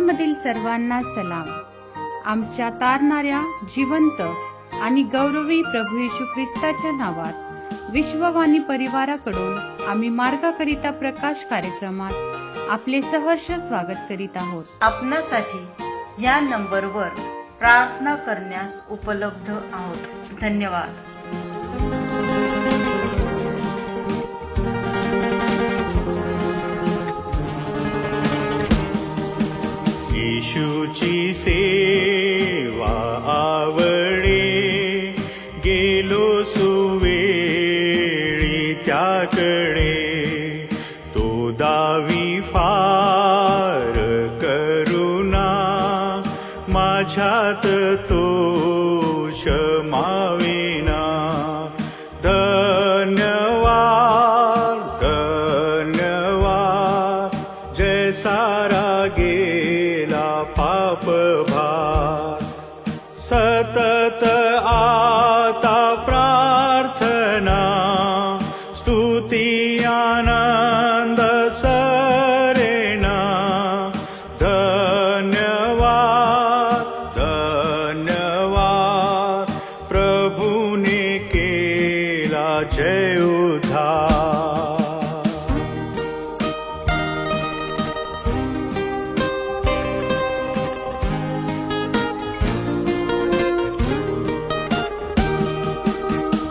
देवामधील सर्वांना सलाम. आमच्या तारणाऱ्या जिवंत आणि गौरवी प्रभू येशू ख्रिस्ताच्या नावात विश्ववाणी परिवाराकडून आम्ही मार्गाकरिता प्रकाश कार्यक्रमात आपले सहर्ष स्वागत करीत आहोत. आपणासाठी या नंबरवर प्रार्थना करण्यास उपलब्ध आहोत. धन्यवाद. येशूची सेवा आवडे, गेलो सुवेळी त्याकडे. तो दावी फार करुणा, माझ्यात तो क्षमाविना. धन्यवाद धन्यवाद, जय सारा गेला पापभार. सतत आता प्रार्थना, स्तुती आनंद सरेना. धन्यवाद धन्यवाद, प्रभूने केला जय उद्धार.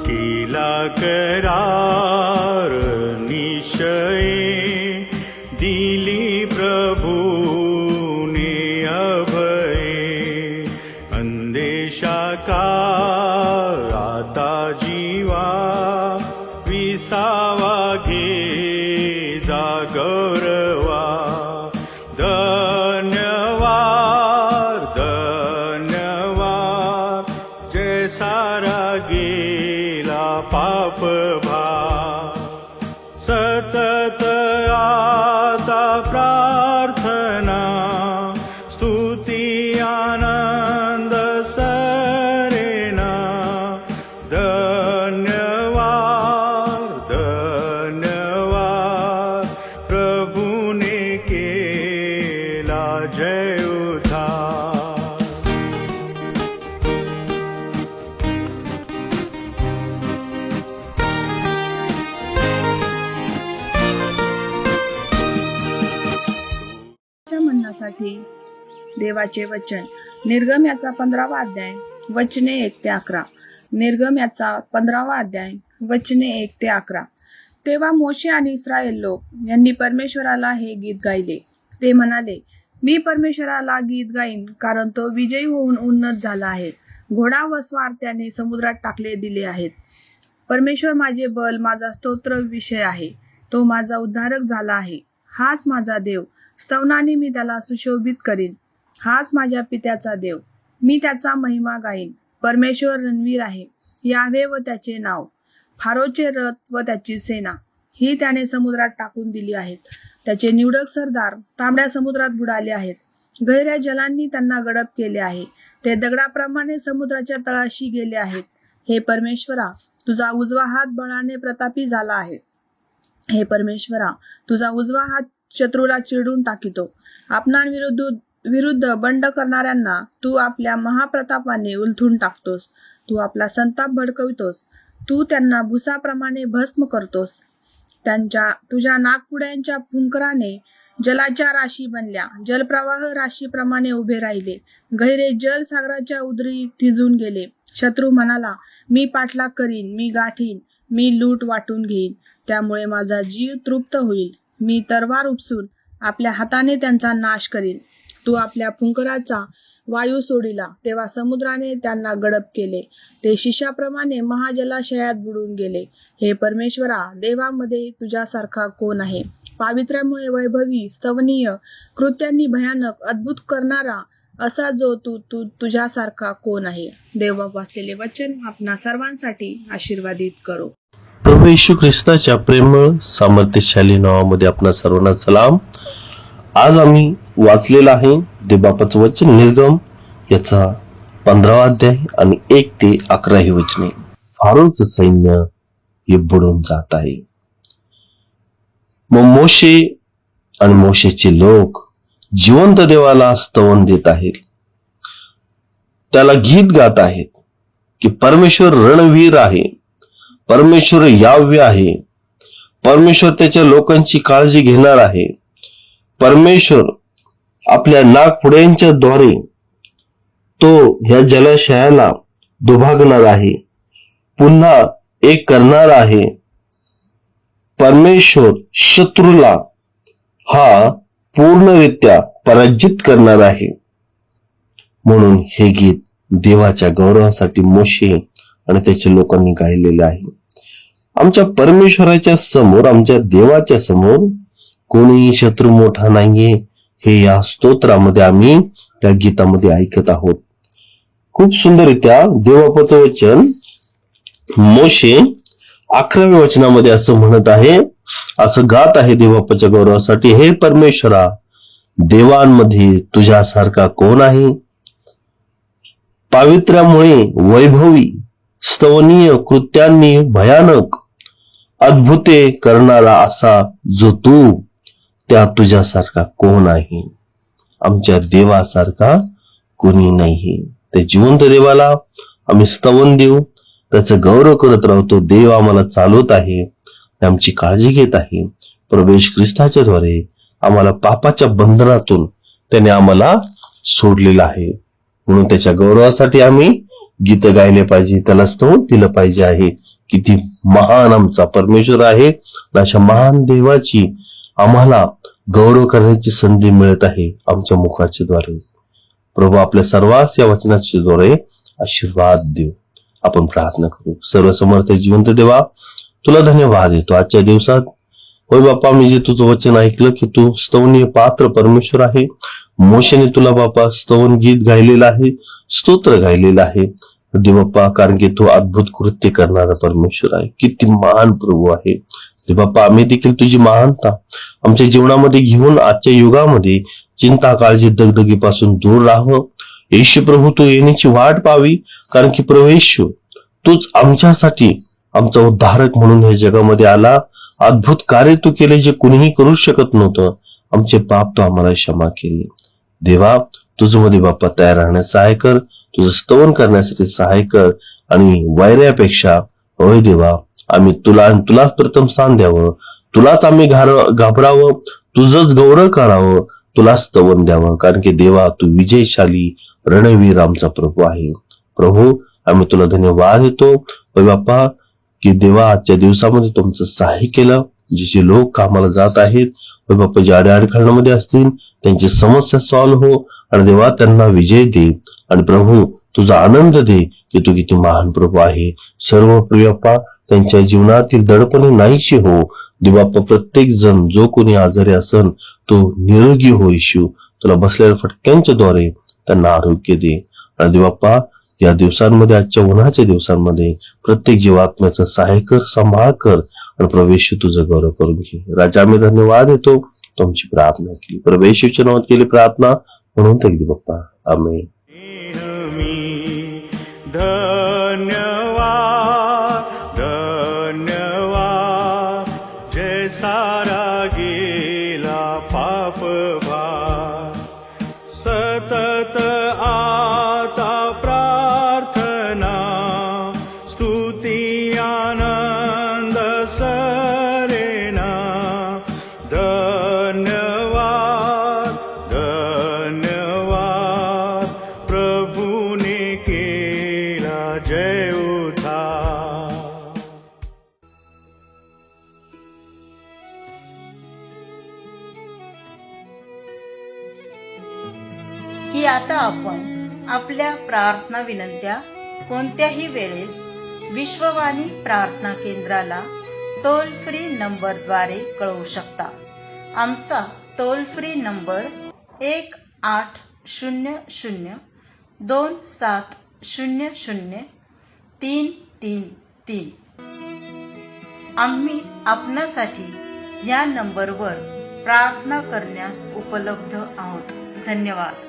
केला करार निश्चय, दिली प्रभूने अभय. अंदेशा काळ आता जीवा, विसावा घे जागरवा. धन्यवाद धन्यवाद, जय सारा गेला पापभार. सतत आता प्रार्थना, स्तुती आनंद सरेना. धन्यवाद धन्यवाद, प्रभूने केला जय उद्धार. म्हणण्यासाठी देवाचे वचन. निर्गम याचा 15वा अध्याय वचने 1 ते 11. निर्गम याचा 15वा अध्याय वचने 1 ते 11. तेव्हा मोशे आणि इस्रायल लोक यांनी परमेश्वराला हे गीत गायले. ते म्हणाले, मी परमेश्वराला गीत गाईन, कारण तो विजयी होऊन उन्नत झाला आहे. घोडा व स्वार त्याने समुद्रात टाकले दिले आहेत. परमेश्वर माझे बल, माझा स्तोत्र विषय आहे. तो माझा उद्धारक झाला आहे. हाच माझा देव, स्तवनाने मी त्याला सुशोभित करीन. हाच माझ्या पित्याचा देव, मी त्याचा महिमा गाईन. परमेश्वर रणवीर आहे, यावे व त्याचे नाव. फारोचे रथ व त्याची सेना ही त्याने समुद्रात टाकून दिली आहेत. त्याचे निवडक सरदार तांबड्या समुद्रात बुडाले आहेत. गहिऱ्या जलांनी त्यांना गडप केले आहे. ते दगडाप्रमाणे समुद्राच्या तळाशी गेले आहेत. हे परमेश्वरा, तुझा उजवा हात बळाने प्रतापी झाला आहे. हे परमेश्वरा, तुझा उजवा हात शत्रूला चिरडून टाकितो. विरुद्ध बंड करणाऱ्यांना तू आपल्या महाप्रतापाने उलथून टाकतोस. तू आपला संताप भडकवितोस. तू त्यांना भुसाप्रमाणे भस्म करतोस. तुझ्या नागपुड्यांच्या फुंकराने जलाच्या राशी बनल्या. जलप्रवाह राशीप्रमाणे उभे राहिले. गहिरे जल सागराच्या उदरी थिजून गेले. शत्रू म्हणाला, मी पाठलाग करीन, मी गाठीन, मी लूट वाटून घेईन. त्यामुळे माझा जीव तृप्त होईल. मी तरवार उपसून आपल्या हाताने त्यांचा नाश करीन. तू आपल्या फुंकराचा वायू सोडिला, तेव्हा समुद्राने त्यांना गडप केले. ते शिशाप्रमाणे महाजलाशयात बुडून गेले. हे परमेश्वरा, देवामध्ये तुझ्यासारखा कोण आहे? पावित्र्यामुळे वैभवी, स्तवनीय, कृत्यांनी भयानक, अद्भुत करणारा असा जो तुझ्यासारखा कोण आहे? देव वाचलेले वचन आपणा सर्वांसाठी आशीर्वादित करो. प्रभू येशू ख्रिस्ताच्या प्रेमळ सामर्थ्यशाली नावामध्ये आपणा सर्वांना सलाम. आज आम्ही वाचलेलं आहे देवबापाचं वचन निर्गम याचा 15वा अध्याय आणि 1 ते 11 ही वचने. फारोचं सैन्य हे बुडून जात आहे. मग मोशे आणि मोशेचे लोक जिवंत देवाला स्तवन देत आहेत, त्याला गीत गात आहेत की परमेश्वर रणवीर आहे, परमेश्वर याव्य आहे, परमेश्वर त्याच्या लोकांची काळजी घेणार आहे, परमेश्वर आपल्या नागपुड्यांच्या द्वारे तो ह्या जलाशयाला दुभागणार आहे, पुन्हा एक करणार आहे. परमेश्वर शत्रूला हा पूर्णरित्या पराजित करणार आहे. म्हणून हे गीत देवाच्या गौरवासाठी मोशे आणि त्याच्या लोकांनी गायलेले आहे. आमच्या परमेश्वराच्या समोर, आमच्या देवाच्या समोर कोणीही शत्रू मोठा नाहीये, हे या स्तोत्रामध्ये आम्ही या गीतामध्ये ऐकत आहोत. खूप सुंदररित्या देवाचं वचन मोशे 11व्या वचनामध्ये असं म्हणत आहे, असं गात आहे देवाच्या गौरवासाठी, हे परमेश्वरा, देवांमध्ये तुझ्यासारखा कोण आहे? पावित्र्यामुळे वैभवी, स्तवनीय कृत्यांनी भयानक अद्भुते करणारा असा जो तू, त्या तुझ्यासारखा कोण आहे? आमच्या देवासारखा कोणी नाही. त्या जिवंत देवाला आम्ही स्तवन देऊ, त्याचा गौरव करत राहतो. देव आम्हाला चालवत आहे, आमची काळजी घेत आहे. प्रवेश ख्रिस्ताच्या द्वारे आम्हाला पापाच्या बंधनातून त्याने आम्हाला सोडलेलं आहे. म्हणून त्याच्या गौरवासाठी आम्ही गीत गायले पाहिजे, त्याला स्तवन दिलं पाहिजे आहे. किती महान आमचा परमेश्वर आहे. अशा महान देवाची आम्हाला गौरव करण्याची संधी मिळत आहे आमच्या मुखाच्या द्वारे. प्रभू आपल्या सर्वांस या वचनाच्या द्वारे आशीर्वाद देऊ. आपण प्रार्थना करू. सर्वसमर्थ जिवंत देवा, तुला धन्यवाद देतो आजच्या दिवसात. होय बाप्पा, मी जे तुझं वचन ऐकलं की तू स्तवनीय पात्र परमेश्वर आहे. मोशेने तुला बाप्पा स्तवन गीत गायलेलं आहे, स्तोत्र गायलेलं आहे दे बाप्पा, कारण की तू अद्भुत कृत्य करणारा परमेश्वर आहे. किती महान प्रभू आहे दे बाप्पा. आम्ही देखील तुझी महानता आमच्या जीवनामध्ये घेऊन आजच्या युगामध्ये चिंता, काळजी, दगदगीपासून दूर राहावं. येशू प्रभू, तू येण्याची वाट पाहावी, कारण की प्रभू येशू, तूच आमच्यासाठी आमचा उद्धारक म्हणून या जगामध्ये आला. अद्भुत कार्य तू केले जे कुणीही करू शकत नव्हतं. आमचे पाप तू आम्हाला क्षमा केले. देवा, तुझं मध्ये बाप्पा तयार राहण्यास सहाय कर, तुझं स्तवन करण्यासाठी सहाय कर. आणि वैर्यापेक्षा होय देवा, आम्ही तुला आणि तुलाच प्रथम स्थान द्यावं, तुलाच आम्ही घाबरावं, तुझंच गौरव करावं, तुला स्तवन द्यावं, कारण की देवा तू विजयशाली रणवीर आमचा प्रभू आहे. प्रभू, आम्ही तुला धन्यवाद देतो होय बाप्पा की देवा आजच्या दिवसामध्ये तुमचं सहाय्य केलं. जे लोक कामाला जात आहेत होय बाप्पा, ज्या अडखळणामध्ये असतील त्यांची समस्या सॉल्व्ह हो, आणि देवा त्यांना विजय दे. आणि प्रभू तुझा आनंद दे की तू किती महान प्रभू आहे. सर्व प्रियप्पा त्यांच्या जीवनातील दडपणे नाहीशी हो देवाप्पा. प्रत्येक जण जो कोणी आजारी असेल तो निरोगी हो. येशू, तुला बसलेल्या फटक्यांच्या द्वारे त्यांना आरोग्य दे. आणि देवाप्पा, या दिवसांमध्ये, आजच्या उन्हाच्या दिवसांमध्ये प्रत्येक जीवात्म्याचं सहाय्य कर, सांभाळ कर. आणि प्रवेश तुझं गौरव करून घे. राजा, आम्ही धन्यवाद देतो तुमची प्रार्थना केली, प्रवेशच्या नावात केली प्रार्थना, म्हणून तरी बाप्पा, आमेन. धन्यवाद, धन्यवाद, जय सारा गेला पाप भार. सतत आता प्रार्थना, स्तुती आनंद सरेना. धन्यवाद, धन्यवाद, प्रभूने केला जय उद्धार. की आता आपण आपल्या प्रार्थना विनंत्या कोणत्याही वेळेस विश्ववाणी प्रार्थना केंद्राला टोल फ्री नंबरद्वारे कळवू शकता. आमचा टोल फ्री नंबर 1800-2700-333. आम्ही आपणासाठी या नंबरवर प्रार्थना करण्यास उपलब्ध आहोत. धन्यवाद.